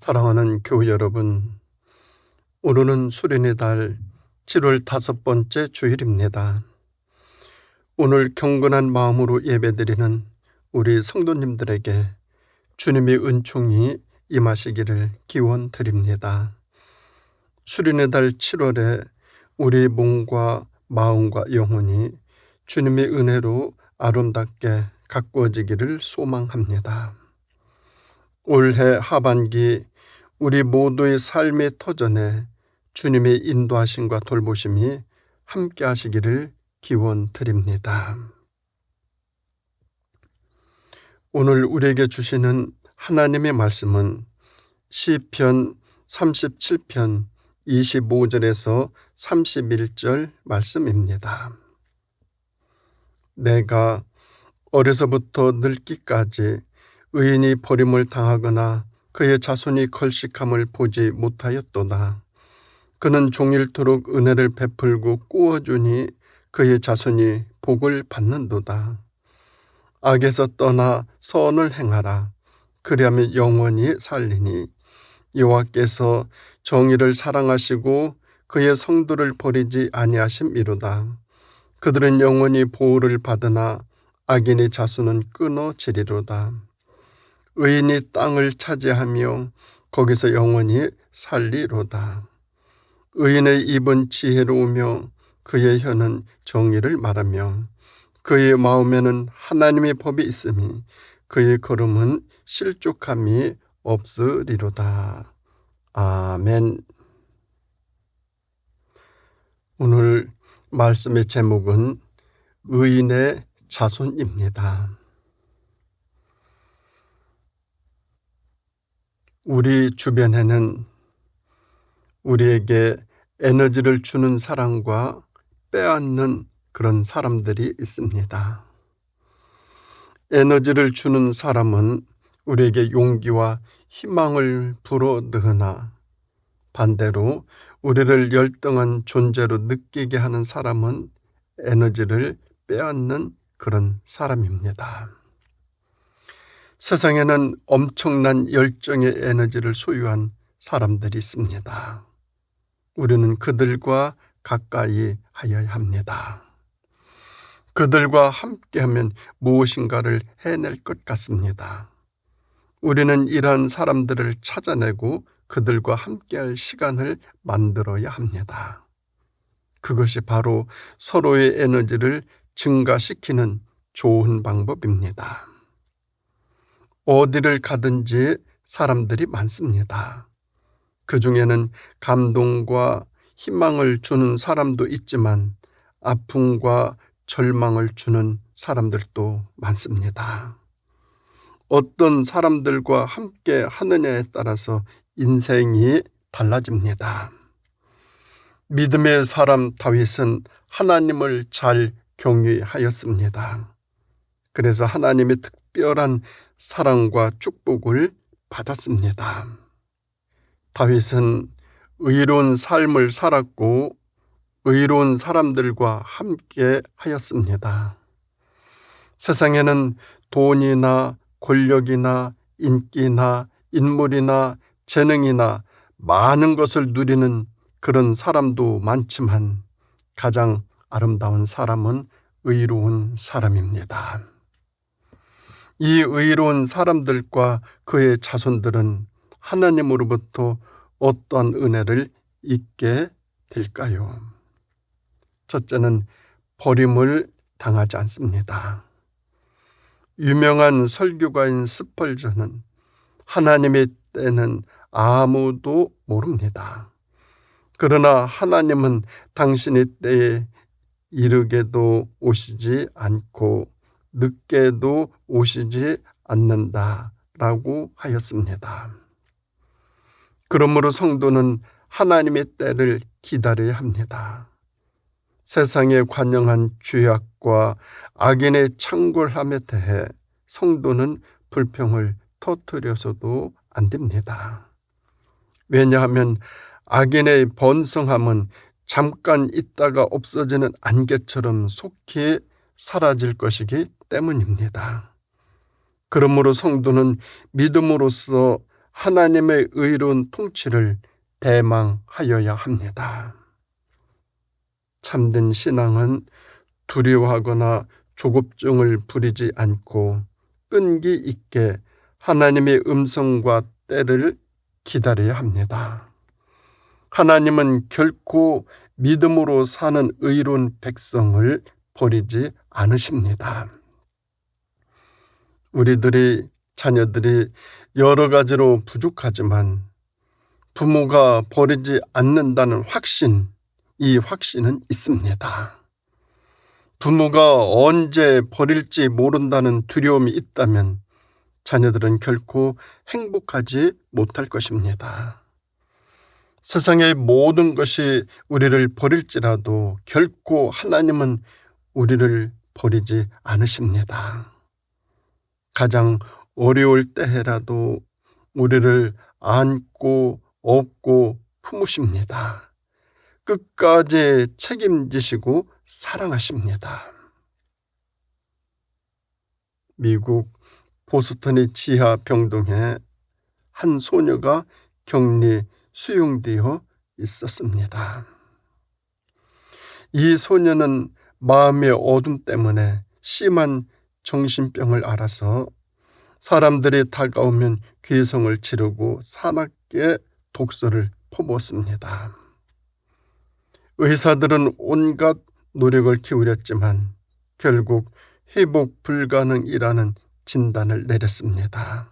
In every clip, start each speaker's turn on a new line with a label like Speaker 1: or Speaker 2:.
Speaker 1: 사랑하는 교회 여러분, 오늘은 수련의 달 7월 5번째 주일입니다. 오늘 경건한 마음으로 예배드리는 우리 성도님들에게 주님의 은총이 임하시기를 기원드립니다. 수련의 달 7월에 우리 몸과 마음과 영혼이 주님의 은혜로 아름답게 가꾸어지기를 소망합니다. 올해 하반기 우리 모두의 삶의 터전에 주님의 인도하심과 돌보심이 함께 하시기를 기원드립니다. 오늘 우리에게 주시는 하나님의 말씀은 시편 37편 25절에서 31절 말씀입니다. 내가 어려서부터 늙기까지 의인이 버림을 당하거나 그의 자손이 걸식함을 보지 못하였도다. 그는 종일토록 은혜를 베풀고 꾸어주니 그의 자손이 복을 받는도다. 악에서 떠나 선을 행하라. 그리하면 영원히 살리니 여호와께서 정의를 사랑하시고 그의 성도를 버리지 아니하심이로다. 그들은 영원히 보호를 받으나 악인의 자손은 끊어지리로다. 의인이 땅을 차지하며 거기서 영원히 살리로다. 의인의 입은 지혜로우며 그의 혀는 정의를 말하며 그의 마음에는 하나님의 법이 있으니 그의 걸음은 실족함이 없으리로다. 아멘. 오늘 말씀의 제목은 의인의 자손입니다. 우리 주변에는 우리에게 에너지를 주는 사람과 빼앗는 그런 사람들이 있습니다. 에너지를 주는 사람은 우리에게 용기와 희망을 불어넣으나 반대로 우리를 열등한 존재로 느끼게 하는 사람은 에너지를 빼앗는 그런 사람입니다. 세상에는 엄청난 열정의 에너지를 소유한 사람들이 있습니다. 우리는 그들과 가까이 하여야 합니다. 그들과 함께하면 무엇인가를 해낼 것 같습니다. 우리는 이러한 사람들을 찾아내고 그들과 함께할 시간을 만들어야 합니다. 그것이 바로 서로의 에너지를 증가시키는 좋은 방법입니다. 어디를 가든지 사람들이 많습니다. 그 중에는 감동과 희망을 주는 사람도 있지만 아픔과 절망을 주는 사람들도 많습니다. 어떤 사람들과 함께 하느냐에 따라서 인생이 달라집니다. 믿음의 사람 다윗은 하나님을 잘 경외하였습니다. 그래서 하나님의 특별한 사랑과 축복을 받았습니다. 다윗은 의로운 삶을 살았고 의로운 사람들과 함께 하였습니다. 세상에는 돈이나 권력이나 인기나 인물이나 재능이나 많은 것을 누리는 그런 사람도 많지만 가장 아름다운 사람은 의로운 사람입니다. 이 의로운 사람들과 그의 자손들은 하나님으로부터 어떠한 은혜를 잊게 될까요? 첫째는 버림을 당하지 않습니다. 유명한 설교가인 스펄전은 하나님의 때는 아무도 모릅니다. 그러나 하나님은 당신의 때에 이르게도 오시지 않고 늦게도 오시지 않는다라고 하였습니다. 그러므로 성도는 하나님의 때를 기다려야 합니다. 세상에 관영한 죄악과 악인의 창궐함에 대해 성도는 불평을 터뜨려서도 안 됩니다. 왜냐하면 악인의 번성함은 잠깐 있다가 없어지는 안개처럼 속히 사라질 것이기 때문입니다. 그러므로 성도는 믿음으로써 하나님의 의로운 통치를 대망하여야 합니다. 참된 신앙은 두려워하거나 조급증을 부리지 않고 끈기 있게 하나님의 음성과 때를 기다려야 합니다. 하나님은 결코 믿음으로 사는 의로운 백성을 버리지 않으십니다. 우리들이 자녀들이 여러 가지로 부족하지만 부모가 버리지 않는다는 확신, 이 확신은 있습니다. 부모가 언제 버릴지 모른다는 두려움이 있다면 자녀들은 결코 행복하지 못할 것입니다. 세상의 모든 것이 우리를 버릴지라도 결코 하나님은 우리를 버리지 않으십니다. 가장 어려울 때라도 우리를 안고 업고 품으십니다. 끝까지 책임지시고 사랑하십니다. 미국 보스턴의 지하 병동에 한 소녀가 격리 수용되어 있었습니다. 이 소녀는 마음의 어둠 때문에 심한 정신병을 앓아서 사람들이 다가오면 괴성을 지르고 사납게 독서를 퍼부었습니다. 의사들은 온갖 노력을 기울였지만 결국 회복 불가능이라는 진단을 내렸습니다.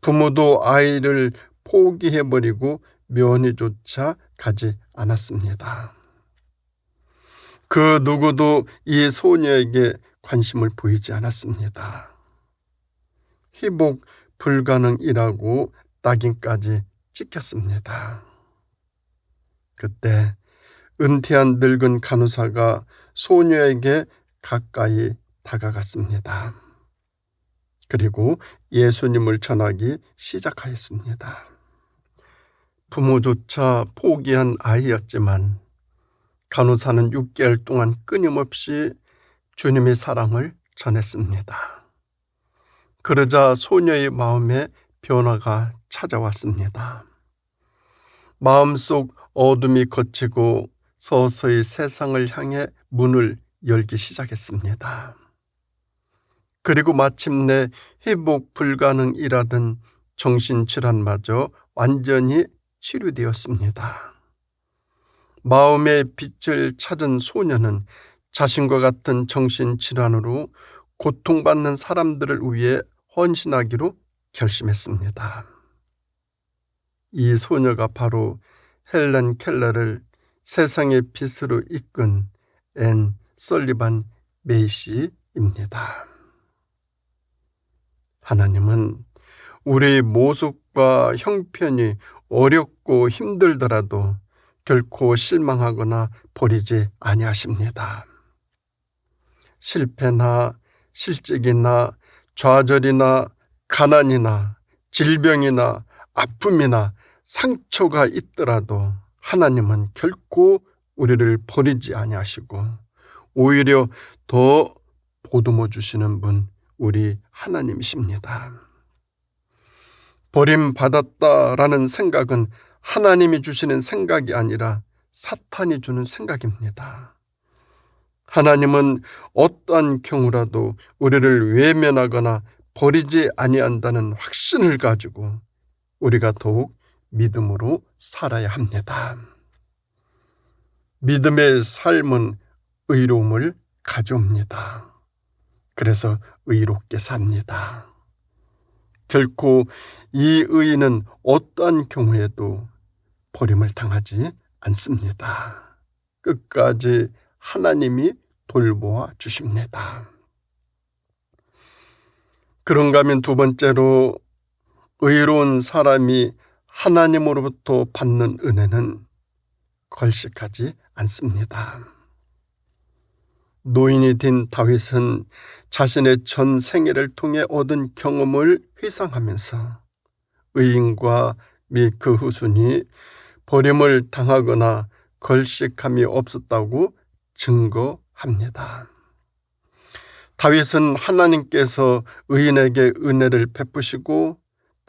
Speaker 1: 부모도 아이를 포기해버리고 면회조차 가지 않았습니다. 그 누구도 이 소녀에게 관심을 보이지 않았습니다. 회복 불가능이라고 낙인까지 찍혔습니다. 그때 은퇴한 늙은 간호사가 소녀에게 가까이 다가갔습니다. 그리고 예수님을 전하기 시작하였습니다. 부모조차 포기한 아이였지만 간호사는 6개월 동안 끊임없이 주님의 사랑을 전했습니다. 그러자 소녀의 마음에 변화가 찾아왔습니다. 마음속 어둠이 걷히고 서서히 세상을 향해 문을 열기 시작했습니다. 그리고 마침내 회복 불가능이라던 정신질환마저 완전히 치료되었습니다. 마음의 빛을 찾은 소녀는 자신과 같은 정신질환으로 고통받는 사람들을 위해 헌신하기로 결심했습니다. 이 소녀가 바로 헬렌 켈러를 세상의 빛으로 이끈 앤 설리반 메이시입니다. 하나님은 우리 모습과 형편이 어렵고 힘들더라도 결코 실망하거나 버리지 아니하십니다. 실패나 실직이나 좌절이나 가난이나 질병이나 아픔이나 상처가 있더라도 하나님은 결코 우리를 버리지 아니하시고 오히려 더 보듬어 주시는 분 우리 하나님이십니다. 버림받았다라는 생각은 하나님이 주시는 생각이 아니라 사탄이 주는 생각입니다. 하나님은 어떠한 경우라도 우리를 외면하거나 버리지 아니한다는 확신을 가지고 우리가 더욱 믿음으로 살아야 합니다. 믿음의 삶은 의로움을 가져옵니다. 그래서 의롭게 삽니다. 결코 이 의인은 어떠한 경우에도 버림을 당하지 않습니다. 끝까지 하나님이 돌보아 주십니다. 그런가 하면 두 번째로 의로운 사람이 하나님으로부터 받는 은혜는 걸식하지 않습니다. 노인이 된 다윗은 자신의 전 생애를 통해 얻은 경험을 회상하면서 의인과 및 그 후손이 버림을 당하거나 걸식함이 없었다고 증거합니다. 다윗은 하나님께서 의인에게 은혜를 베푸시고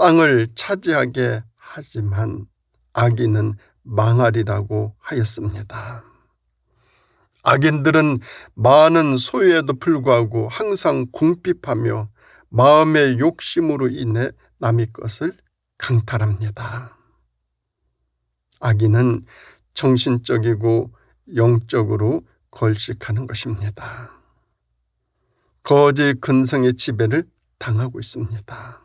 Speaker 1: 땅을 차지하게 하지만 악인은 망하리라고 하였습니다. 악인들은 많은 소유에도 불구하고 항상 궁핍하며 마음의 욕심으로 인해 남의 것을 강탈합니다. 악인은 정신적이고 영적으로 걸식하는 것입니다. 거짓 근성의 지배를 당하고 있습니다.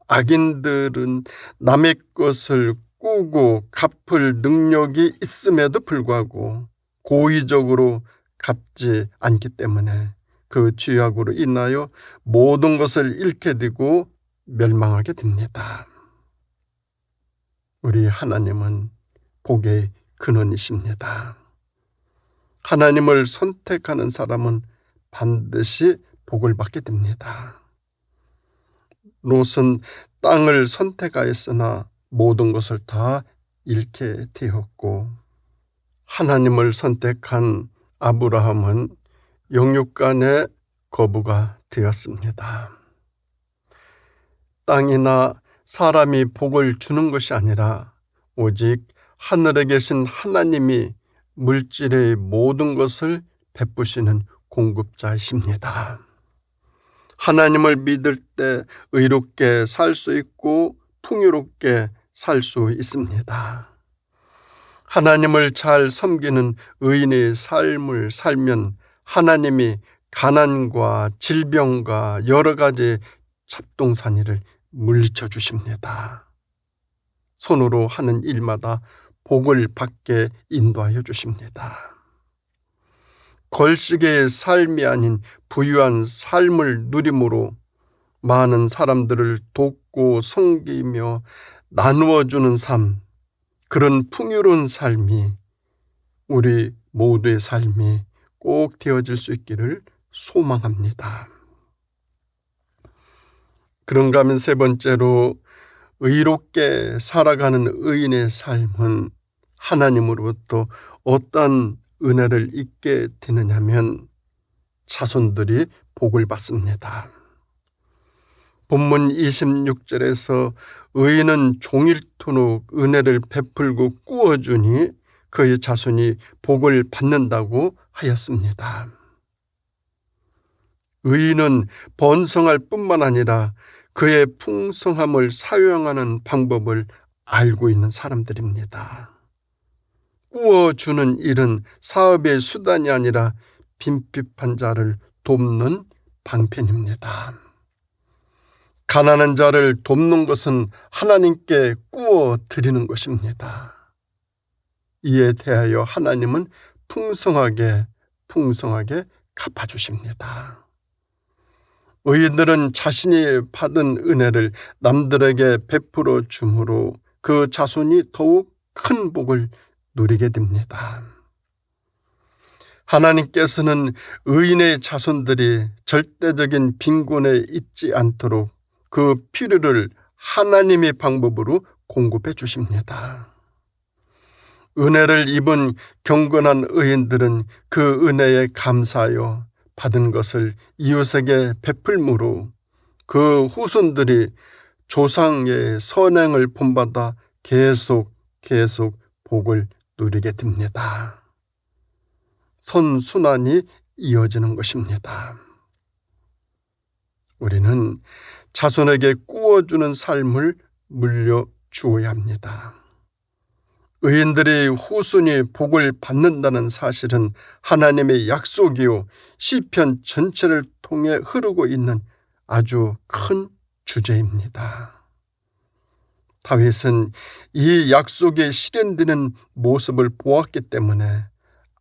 Speaker 1: 악인들은 남의 것을 꾸고 갚을 능력이 있음에도 불구하고 고의적으로 갚지 않기 때문에 그 죄악으로 인하여 모든 것을 잃게 되고 멸망하게 됩니다. 우리 하나님은 복의 근원이십니다. 하나님을 선택하는 사람은 반드시 복을 받게 됩니다. 롯은 땅을 선택하였으나 모든 것을 다 잃게 되었고, 하나님을 선택한 아브라함은 영육간의 거부가 되었습니다. 땅이나 사람이 복을 주는 것이 아니라 오직 하늘에 계신 하나님이 물질의 모든 것을 베푸시는 공급자이십니다. 하나님을 믿을 때 의롭게 살 수 있고 풍요롭게 살 수 있습니다. 하나님을 잘 섬기는 의인의 삶을 살면 하나님이 가난과 질병과 여러 가지 잡동사니를 물리쳐 주십니다. 손으로 하는 일마다 복을 받게 인도하여 주십니다. 걸식의 삶이 아닌 부유한 삶을 누림으로 많은 사람들을 돕고 섬기며 나누어 주는 삶, 그런 풍요로운 삶이 우리 모두의 삶이 꼭 되어질 수 있기를 소망합니다. 그런가 하면 세 번째로, 의롭게 살아가는 의인의 삶은 하나님으로부터 어떤 은혜를 잊게 되느냐면 자손들이 복을 받습니다. 본문 26절에서 의인은 종일토록 은혜를 베풀고 꾸어주니 그의 자손이 복을 받는다고 하였습니다. 의인은 번성할 뿐만 아니라 그의 풍성함을 사용하는 방법을 알고 있는 사람들입니다. 꾸어주는 일은 사업의 수단이 아니라 빈핍한 자를 돕는 방편입니다. 가난한 자를 돕는 것은 하나님께 꾸어 드리는 것입니다. 이에 대하여 하나님은 풍성하게 갚아주십니다. 의인들은 자신이 받은 은혜를 남들에게 베풀어 주므로 그 자손이 더욱 큰 복을 누리게 됩니다. 하나님께서는 의인의 자손들이 절대적인 빈곤에 있지 않도록 그 필요를 하나님의 방법으로 공급해 주십니다. 은혜를 입은 경건한 의인들은 그 은혜에 감사하여 받은 것을 이웃에게 베풀므로 그 후손들이 조상의 선행을 본받아 계속 복을 누리게 됩니다. 선순환이 이어지는 것입니다. 우리는 자손에게 꾸어주는 삶을 물려주어야 합니다. 의인들의 후손이 복을 받는다는 사실은 하나님의 약속이요 시편 전체를 통해 흐르고 있는 아주 큰 주제입니다. 다윗은 이 약속이 실현되는 모습을 보았기 때문에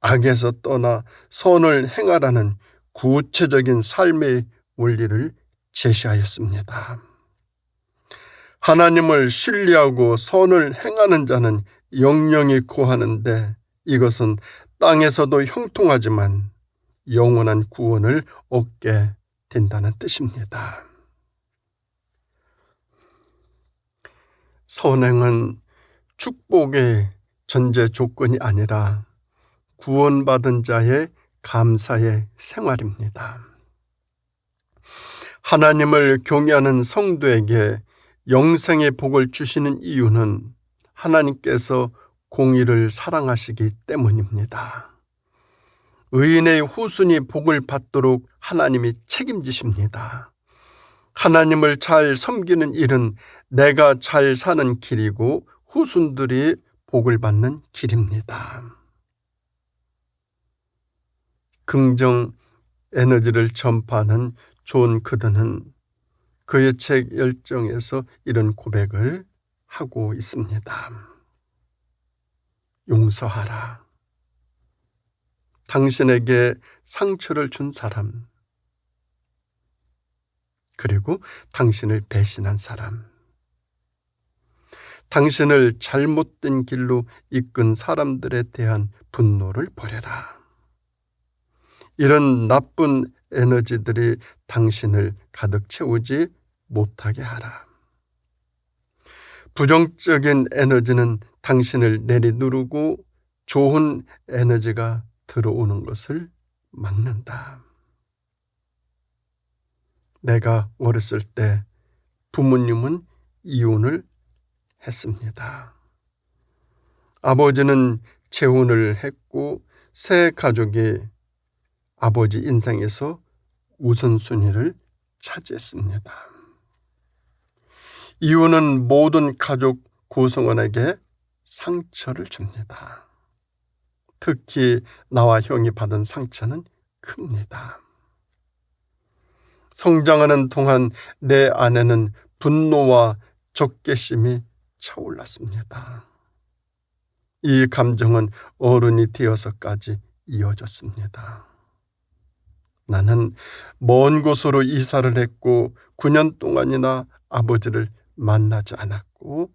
Speaker 1: 악에서 떠나 선을 행하라는 구체적인 삶의 원리를 제시하였습니다. 하나님을 신뢰하고 선을 행하는 자는 영영이 고하는데 이것은 땅에서도 형통하지만 영원한 구원을 얻게 된다는 뜻입니다. 선행은 축복의 전제 조건이 아니라 구원받은 자의 감사의 생활입니다. 하나님을 경외하는 성도에게 영생의 복을 주시는 이유는 하나님께서 공의를 사랑하시기 때문입니다. 의인의 후손이 복을 받도록 하나님이 책임지십니다. 하나님을 잘 섬기는 일은 내가 잘 사는 길이고 후손들이 복을 받는 길입니다. 긍정 에너지를 전파하는 존 크드는 그의 책 열정에서 이런 고백을 하고 있습니다. 용서하라. 당신에게 상처를 준 사람, 그리고 당신을 배신한 사람, 당신을 잘못된 길로 이끈 사람들에 대한 분노를 버려라. 이런 나쁜 에너지들이 당신을 가득 채우지 못하게 하라. 부정적인 에너지는 당신을 내리누르고 좋은 에너지가 들어오는 것을 막는다. 내가 어렸을 때 부모님은 이혼을 했습니다. 아버지는 재혼을 했고 새 가족이 아버지 인생에서 우선순위를 차지했습니다. 이혼은 모든 가족 구성원에게 상처를 줍니다. 특히 나와 형이 받은 상처는 큽니다. 성장하는 동안 내 안에는 분노와 적개심이 차올랐습니다. 이 감정은 어른이 되어서까지 이어졌습니다. 나는 먼 곳으로 이사를 했고 9년 동안이나 아버지를 만나지 않았고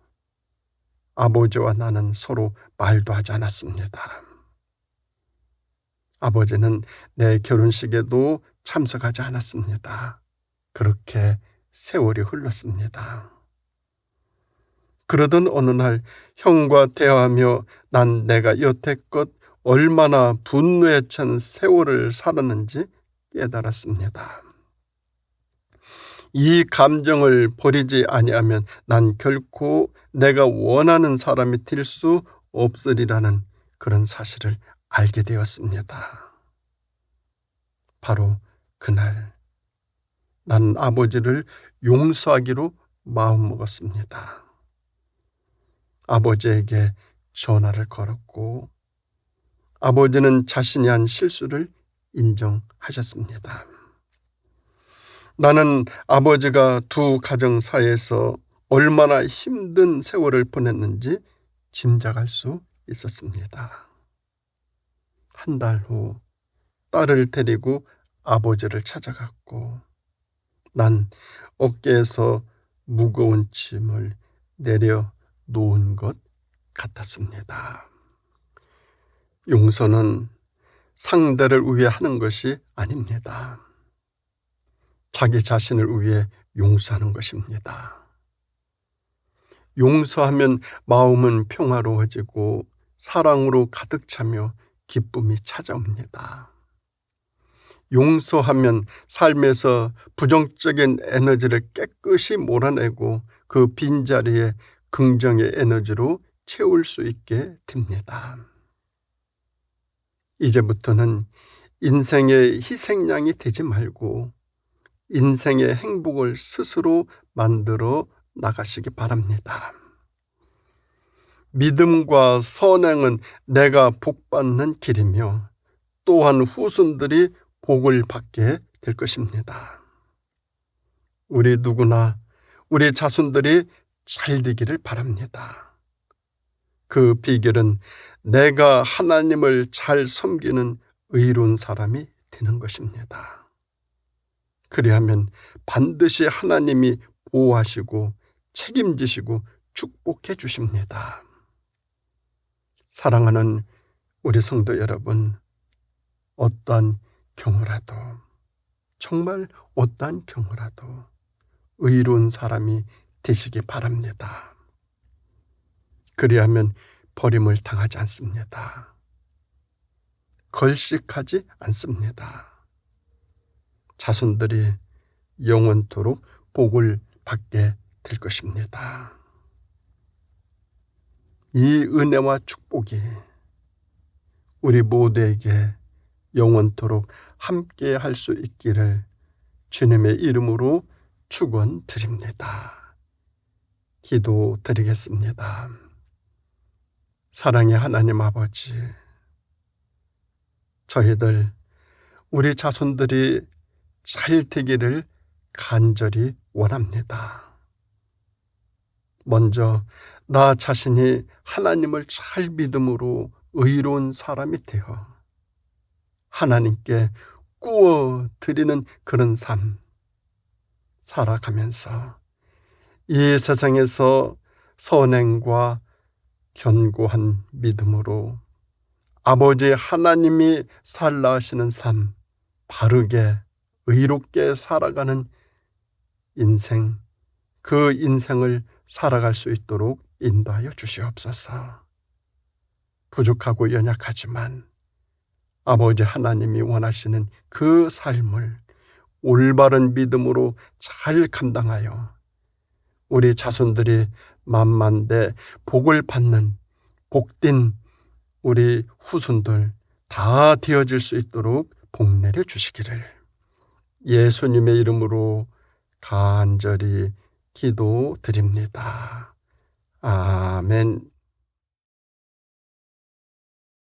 Speaker 1: 아버지와 나는 서로 말도 하지 않았습니다. 아버지는 내 결혼식에도 참석하지 않았습니다. 그렇게 세월이 흘렀습니다. 그러던 어느 날 형과 대화하며 난 내가 여태껏 얼마나 분노에 찬 세월을 살았는지 깨달았습니다. 이 감정을 버리지 아니하면 난 결코 내가 원하는 사람이 될 수 없으리라는 그런 사실을 알게 되었습니다. 바로 그날 난 아버지를 용서하기로 마음먹었습니다. 아버지에게 전화를 걸었고 아버지는 자신이 한 실수를 인정하셨습니다. 나는 아버지가 두 가정 사이에서 얼마나 힘든 세월을 보냈는지 짐작할 수 있었습니다. 한 달 후 딸을 데리고 아버지를 찾아갔고 난 어깨에서 무거운 짐을 내려놓은 것 같았습니다. 용서는 상대를 위해 하는 것이 아닙니다. 자기 자신을 위해 용서하는 것입니다. 용서하면 마음은 평화로워지고 사랑으로 가득 차며 기쁨이 찾아옵니다. 용서하면 삶에서 부정적인 에너지를 깨끗이 몰아내고 그 빈자리에 긍정의 에너지로 채울 수 있게 됩니다. 이제부터는 인생의 희생양이 되지 말고 인생의 행복을 스스로 만들어 나가시기 바랍니다. 믿음과 선행은 내가 복받는 길이며 또한 후손들이 복을 받게 될 것입니다. 우리 누구나 우리 자손들이 잘 되기를 바랍니다. 그 비결은 내가 하나님을 잘 섬기는 의로운 사람이 되는 것입니다. 그리하면 반드시 하나님이 보호하시고 책임지시고 축복해 주십니다. 사랑하는 우리 성도 여러분, 어떠한 경우라도 정말 어떠한 경우라도 의로운 사람이 되시기 바랍니다. 그리하면 버림을 당하지 않습니다. 걸식하지 않습니다. 자손들이 영원토록 복을 받게 될 것입니다. 이 은혜와 축복이 우리 모두에게 영원토록 함께 할 수 있기를 주님의 이름으로 축원드립니다. 기도드리겠습니다. 사랑의 하나님 아버지, 저희들 우리 자손들이 잘 되기를 간절히 원합니다. 먼저 나 자신이 하나님을 잘 믿음으로 의로운 사람이 되어 하나님께 꾸어 드리는 그런 삶 살아가면서 이 세상에서 선행과 견고한 믿음으로 아버지 하나님이 살라 하시는 삶, 바르게 의롭게 살아가는 인생, 그 인생을 살아갈 수 있도록 인도하여 주시옵소서. 부족하고 연약하지만 아버지 하나님이 원하시는 그 삶을 올바른 믿음으로 잘 감당하여 우리 자손들이 만만대 복을 받는 복된 우리 후손들 다 되어질 수 있도록 복내려 주시기를 예수님의 이름으로 간절히 기도드립니다. 아멘.